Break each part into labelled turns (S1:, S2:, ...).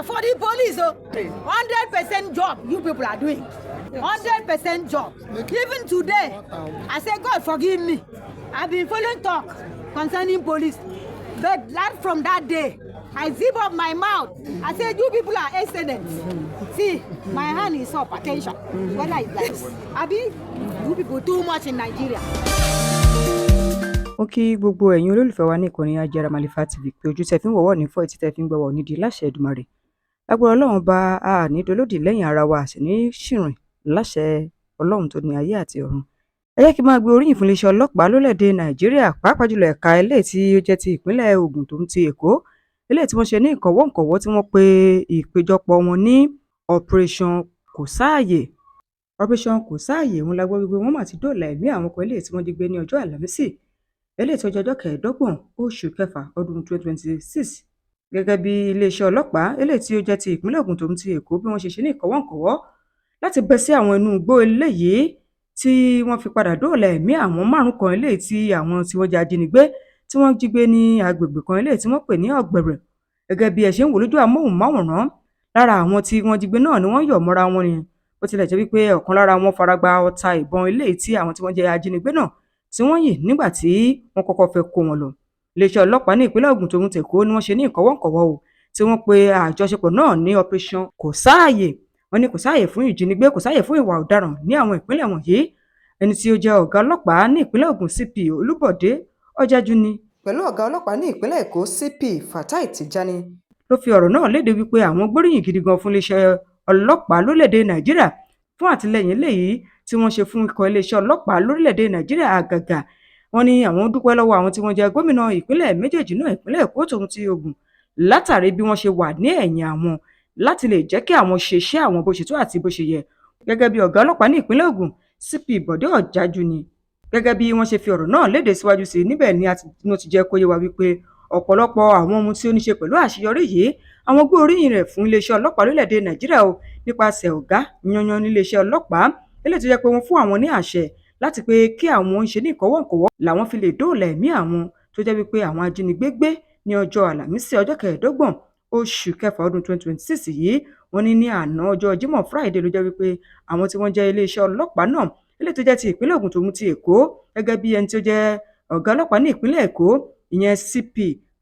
S1: for the police, 100% job you people are doing. 100% job. Even today, I say, God forgive me. I've been following talk concerning police. But from that day, I zip up my mouth. I said, you people are excellent. See, my hand is up. Attention. Whether it's like this. Abi, you people too much in Nigeria.
S2: Ó kí gbogbo ẹ̀yin olólùfẹ́ wa ní ìkànnì Ajáramálífà TV pé ojú tẹ́ fi ń wọ̀wọ́ ní fọ́ etí tẹ́ fi ń gbọ́wọ́ nídìí láṣẹ Èdùmàrè. Agbára Ọlọ́run bá a ní dolódì lẹ́yìn ara wa sì ní ṣìrìn láṣẹ Ọlọ́run tó ní ayé àti ọ̀run. Ẹ jẹ́ kí n máa gbé oríyìn fún iléeṣẹ́ ọlọ́pàá lórílẹ̀‐èdè Nàìjíríà pàápàá jùlọ ẹ̀ka eléyìí tí ó jẹ́ ti ìpínlẹ̀ Ògùn tó ń ti Èkó eléyìí tí wọ́n ṣe ní ìkọ̀wọ́ǹkọ̀wọ́ tí wọ́n pe ìpéjọpọ̀ wọn ní Operation Kosaye. Operation Kosaye òun la gbọ́ wípé wọ́n mà ti dóòlà ẹ̀mí àwọn kan eléyìí tí wọ́n jí gbé ní ọjọ́ Àlàmísì eléyìí tó jẹ́ ọjọ́ 25 oṣù kẹfà ọdún 2026 gẹ́gẹ́ bí iléeṣẹ́ ọlọ́pàá eléyìí tí ó jẹ́ ti ìpínlẹ̀ Ògùn tó ń ti Èkó bí wọ́n ṣe ní ìkọ̀wọ́ǹkọ̀wọ́ láti bẹ́ sí àwọn inú igbó eléyìí tí wọ́n fi padà dóòlà ẹ̀mí àwọn 5 kan eléyìí tí àwọn tí wọ́n jẹ́ ajínigbé tí wọ́n jí gbé ní agbègbè kan eléyìí tí wọ́n pè ní Ogbere gẹ́gẹ́ bí ẹ ṣe ń wò lójú amóhùnmáwòrán lára àwọn tí wọ́n jí gbé náà ni wọ́n yọ̀ mọ́ra wọn ni bó tilẹ̀ jẹ́ wípé ọ̀kan lára wọn faragba ọta ìbọn eléyìí tí àwọn tí wọ́n jẹ́ ajínigbé náà tí wọ́n yìn nígbà tí wọ́n kọ́kọ́ fẹ́ kó wọn lọ. Iléeṣẹ́ ọlọ́pàá ní ìpínlẹ̀ Ògùn tó ń ti Èkó ni wọ́n ṣe ní ìkọ̀wọ́ǹkọ̀wọ́ o tí wọ́n pe àjọṣepọ̀ náà ní Operation Kosaye. Wọ́n ní kò sáàyè fún ìjínigbé, kò sáàyè fún ìwà ọ̀daràn ní àwọn ìpínlẹ̀ wọ̀nyí. Ẹni tí ó jẹ́ ọ̀gá ọlọ́pàá ní ìpínlẹ̀ Ògùn CP Olúbọ̀dé Ọ̀jájúni pẹ̀lú ọ̀gá ọlọ́pàá ní ìpínlẹ̀ Èkó CP Fatai Tijani ló fi ọ̀rọ̀ náà léde wípé àwọn gbóríyìn gidi gan fún iléeṣẹ́ ọlọ́pàá lórílẹ̀‐èdè Nàìjíríà fún àtìlẹ́yìn eléyìí tí wọ́n ṣe fún ikọ̀ iléeṣẹ́ ọlọ́pàá lórílẹ̀‐èdè Nàìjíríà àgàgà. Wọ́n ní àwọn dúpẹ́ lọ́wọ́ àwọn tí wọ́n jẹ́ gómìnà ìpínlẹ̀ méjèèjì náà ìpínlẹ̀ Èkó tòun ti Ògùn látàrí bí wọ́n ṣe wà ní ẹ̀yìn àwọn láti lè jẹ́ kí àwọn ṣe iṣẹ́ àwọn bó ṣe tó àti bó ṣe yẹ. Gẹ́gẹ́ bí ọ̀gá ọlọ́pàá ní ìpínlẹ̀ Ògùn CP Bọ̀dé Ọ̀jájúni gẹ́gẹ́ bí wọ́n ṣe fi ọ̀rọ̀ náà léde síwájú sí níbẹ̀ ni wọ́n ti jẹ́ kó yé wa wípé ọ̀pọ̀lọpọ̀ àwọn ohun tí ó ní ṣe pẹ̀lú àṣeyọrí yìí àwọn gbé oríyìn rẹ̀ fún iléeṣẹ́ ọlọ́pàá lórílẹ̀‐èdè Nàìjíríà o nípasẹ̀ ọ̀gá yanyan níléeṣẹ́ ọlọ́pàá eléyìí tó jẹ́ pé wọ́n fún àwọn ní àṣẹ láti pé kí àwọn ń ṣe ní ìkọ̀wọ́ǹkọ̀wọ́ làwọn fi lè dóòlà ẹ̀mí àwọn tó jẹ́ wípé àwọn ajínigbé gbé ní ọjọ́ Àlàmísì ọjọ́ 25 oṣù kẹfà ọdún 2026 yìí. Wọ́n ní àná ọjọ́ Jímọ̀ Friday ló jẹ́ wípé àwọn tí wọ́n jẹ́ iléeṣẹ́ ọlọ́pàá náà eléyìí tó jẹ́ ti ìpínlẹ̀ Ògùn tó ń ti Èkó gẹ́gẹ́ bí ẹni tó jẹ́ ọ̀gá ọlọ́pàá ní ìpínlẹ̀ Èkó ìyẹn CP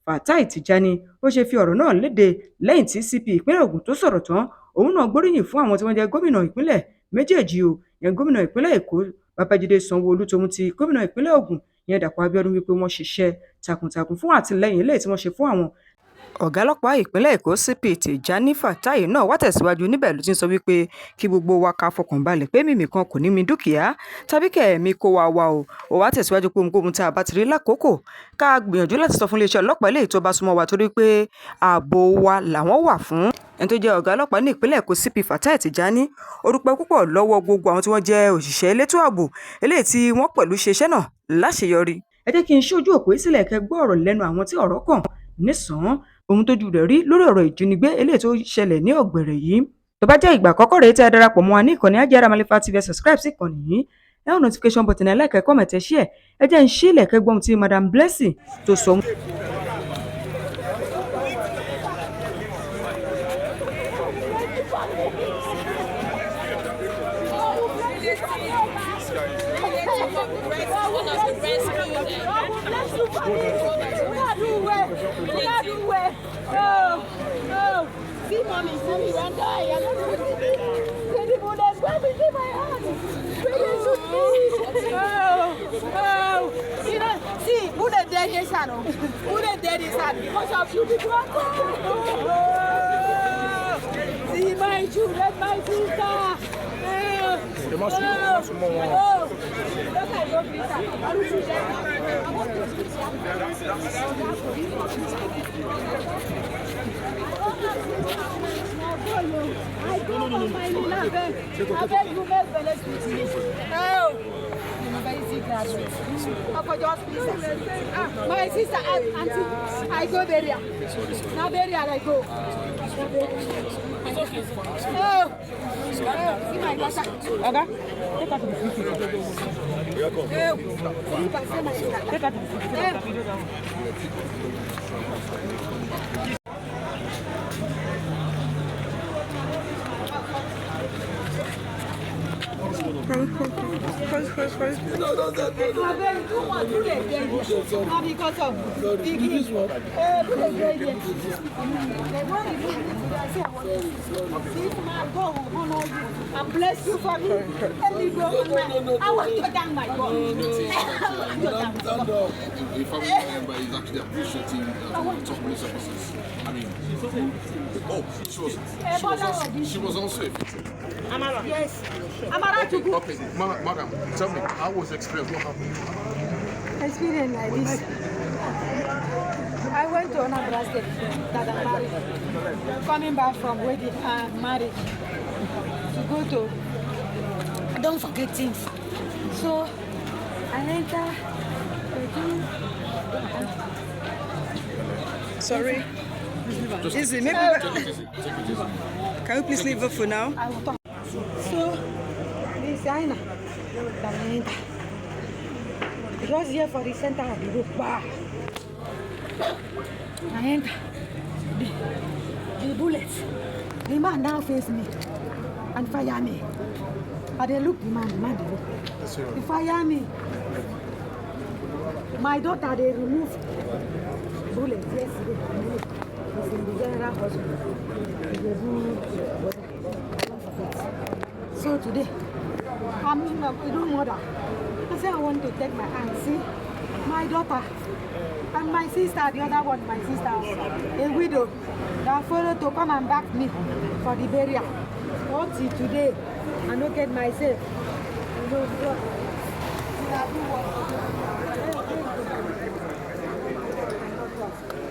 S2: Fatai Tijani ó ṣe fi ọ̀rọ̀ náà léde lẹ́yìn tí CP ìpínlẹ̀ Ògùn tó sọ̀rọ̀ tán òun náà gbóríyìn fún àwọn tí wọ́n jẹ́ gómìnà ìpínlẹ̀ méjèèjì o ìyẹn gómìnà ìpínlẹ̀ Èkó Babájídé Sanwó-Olú tó ń ti gómìnà ìpínlẹ̀ Ògùn ìyẹn Dàpọ̀ Abíọ́dún wípé wọ́n ṣiṣẹ́ takuntakun fún àtìlẹ́yìn eléyìí tí wọ́n ṣe fún àwọn. Ọ̀gá ọlọ́pàá ìpínlẹ̀ Èkó CP Tijani Fatai náà wá tẹ̀síwájú níbẹ̀ ló ti ń sọ wípé kí gbogbo wa ká fọkàn balẹ̀ pé mímì kan kò ní mi dúkìá tàbí kẹ̀mí kó wa wá o. Ó wá tẹ̀síwájú pé ohun tá a bá ti rí lákòókò ká gbìyànjú láti sọ fún iléeṣẹ́ ọlọ́pàá eléyìí tó bá súnmọ́ wa torí pé ààbò wa làwọn wà fún. Ẹni tó jẹ́ ọ̀gá ọlọ́pàá ní ìpínlẹ̀ Èkó CP Fatai Tijani ó dúpẹ́ púpọ̀ lọ́wọ́ gbogbo àwọn tí wọ́n jẹ́ òṣìṣẹ́ elétò ààbò eléyìí tí wọ́n pẹ̀lú ṣe iṣẹ́ náà láṣeyọrí. Ẹ jẹ́ kí n ṣojú òpó sílẹ̀ kẹ́ gbọ́ ọ̀rọ̀ lẹ́nu àwọn tí ọ̀rọ̀ kàn nísàn-án ohun tójú rẹ̀ rí lórí ọ̀rọ̀ ìjínigbé eléyìí tó ṣẹlẹ̀ ní Ogbere yìí. Tó bá jẹ́ ìgbà àkọ́kọ́ rèé tí a darapọ̀ mọ́ wa ní ìkànnì Ajáramálífà TV subscribe sí ìkànnì yìí ẹ hàn notification button ẹ like ẹ comment ẹ share ẹ jẹ́ ń ṣí ilẹ̀ kẹ́ gbọ́n tí Madam Blessing tó sọ.
S1: See, mommy, run die. I don't know. The bullets grab me in my hand. You know, see, bullet dead in shadow. Bullet dead in shadow. Because of you, people. See, my children, my sister. I go for my beloved. I beg you, make balance with me. Oh, I'm very sick. For just please. My sister, auntie, I go bury her. Now bury her, I go. Oh, see my daughter.
S2: Okay. Take her to the city. Take her to the city.
S1: because of and bless you for me. Let me go. I want to thank my God.
S3: The family member is actually appreciating top police officers. I mean, she was also a victim.
S1: Amara. Yes. Amara to go.
S3: Okay, madam, tell me, how was the experience? What happened?
S1: Experience like this. I went to another state that I'm married. Coming back from wedding and marriage to go to. Don't forget things. So I enter.
S4: Sorry. Easy, maybe. Can you please leave it for now?
S1: I will talk. So this Aina that I enter. Just here for the center of the road. Bah. I enter. The bullets. The man now face me and fire me. But they look the man they look. They fire me. My daughter, they removed bullets yesterday. It's in the general hospital. So today, I'm a new mother. I say I want to take my hand, see my daughter and my sister, the other one, my sister, a widow, that followed to come and back me for the burial. Until today, I don't get myself.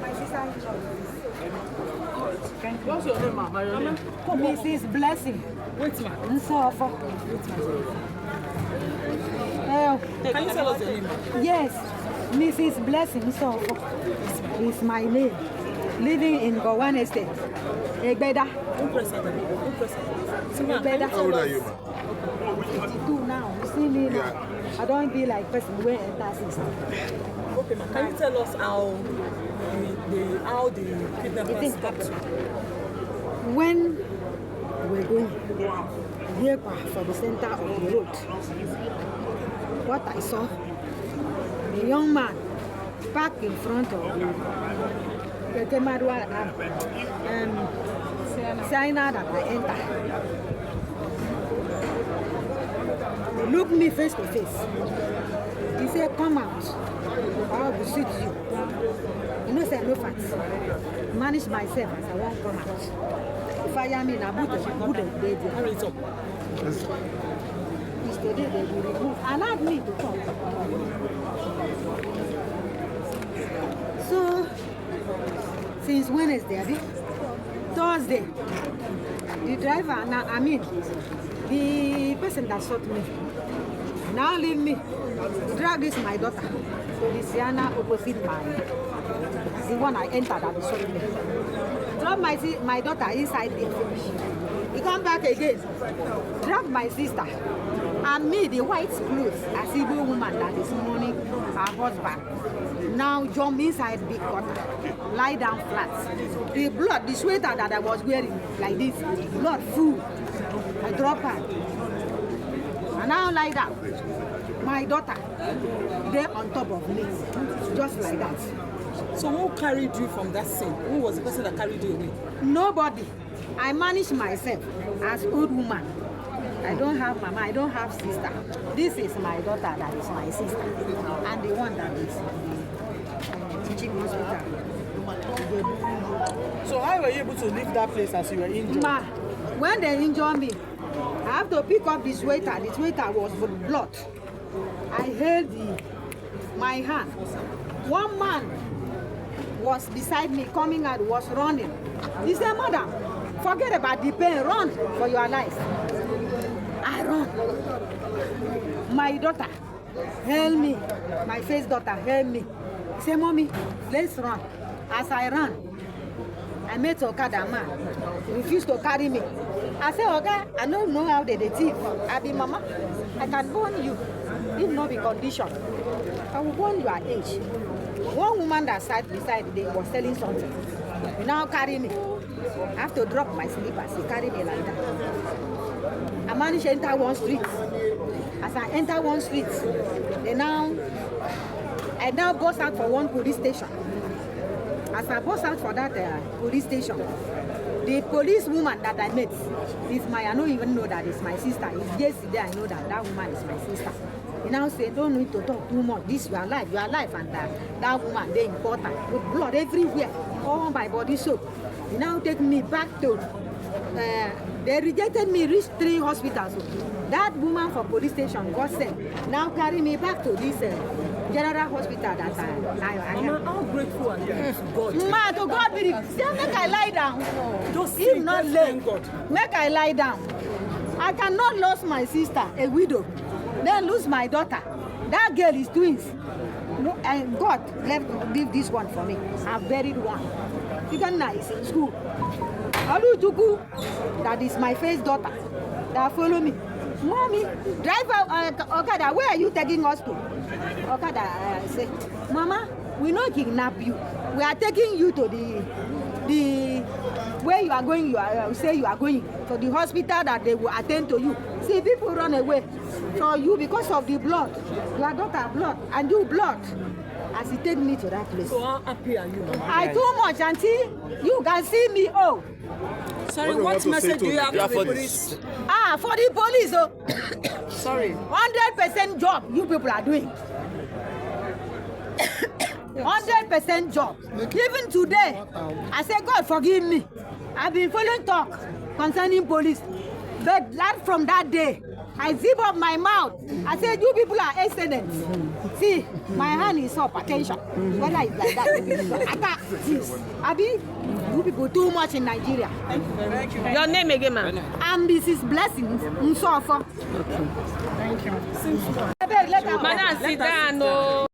S1: My sister.
S4: What's your name, ma'am?
S1: Mrs. Blessing.
S4: Wait, ma'am. Can you tell us your name?
S1: Yes, Mrs. Blessing is my name. Living in Gowan Estate. Egbeda. Egbeda.
S3: How old are you, ma'am?
S1: 52 now. You see me now. I don't be like person who enters sister.
S4: Okay, ma'am. Can you tell us how the kidnappers got to?
S1: When we're going here for the center of the road, what I saw, the young man parked in front of the Siena that I entered. He looked me face to face. He said, come out, I will shoot you. You know, say no facts. Manage myself as I won't come out. Fire me na boot good day.
S4: Hurry it up.
S1: It's today they will remove. Allowed me to come. So since Wednesday, Thursday, the driver now the person that shot me now leave me. Drag this my daughter to the Siena opposite the one I entered at the shot me. Drop my daughter inside there. He come back again. Drag my sister. And me, the white clothes, as evil woman that is mourning her husband. Now jump inside big gutter. Lie down flat. The blood, the sweater that I was wearing like this, blood full. I drop her. And now lie down. My daughter, there on top of me. Just like that.
S4: So who carried you from that scene? Who was the person that carried you away?
S1: Nobody. I manage myself as old woman. I don't have mama, I don't have sister. This is my daughter that is my sister. And the one that is teaching hospital.
S4: So how were you able to leave that place as you were injured?
S1: Ma, when they injure me, I have to pick up the sweater. The sweater was with blood. I held my hand. One man was beside me, coming out, was running. He said, madam, forget about the pain, run for your life. I run. My daughter held me, my first daughter held me. He said, mommy, let's run. As I ran, I met Okada man. He refused to carry me. I said, okay, I don't know how they thief. I be mama, I can warn you. If not be condition, I will warn your age. One woman that sat beside them was selling something. You now carry me. I have to drop my slippers. He carry me like that. I managed to enter one street. As I enter one street, I now bust out for one police station. As I bust out for that police station, the police woman that I met is I don't even know that it's my sister. It's yesterday I know that woman is my sister. He now say, don't need to talk too much. This, you are alive, and that woman, they important. With blood everywhere, all my body soap. He now take me back to, they rejected me, reached 3 hospitals. That woman from police station got sent. Now carry me back to this general hospital that I am.
S4: How grateful are you to God?
S1: Ma, to God be the, say, make I lie down.
S4: Just
S1: If
S4: say,
S1: not
S4: just
S1: late,
S4: thank God.
S1: make I lie down. I cannot lose my sister, a widow, then lose my daughter. That girl is twins. No, and God leave this one for me. I've buried one. Iganna is in school. Alujuku, that is my first daughter, that follow me. Mommy, driver, Okada, where are you taking us to? Okada say, Mama, we not kidnap you. We are taking you to the where you are going. Say you are going to the hospital that they will attend to you. See, people run away from you because of the blood. Your daughter blood and you blood. As he take me to that place.
S4: So how happy are you?
S1: I too much, auntie. You can see me. Oh.
S4: Sorry, what message do you have to the police?
S1: For the police, oh.
S4: Sorry.
S1: 100% job you people are doing. 100% job. Even today, I say, God forgive me. I've been following talk concerning police. But from that day, I zip up my mouth. I said, you people are excellent. See, my hand is up. Attention. Whether it's like that. Attack. This. Abi, you people too much in Nigeria.
S4: Thank you. Your name again, ma'am?
S1: I'm Mrs. Blessings Nsofa.
S4: Thank you.
S1: Madam,
S4: sit down. No.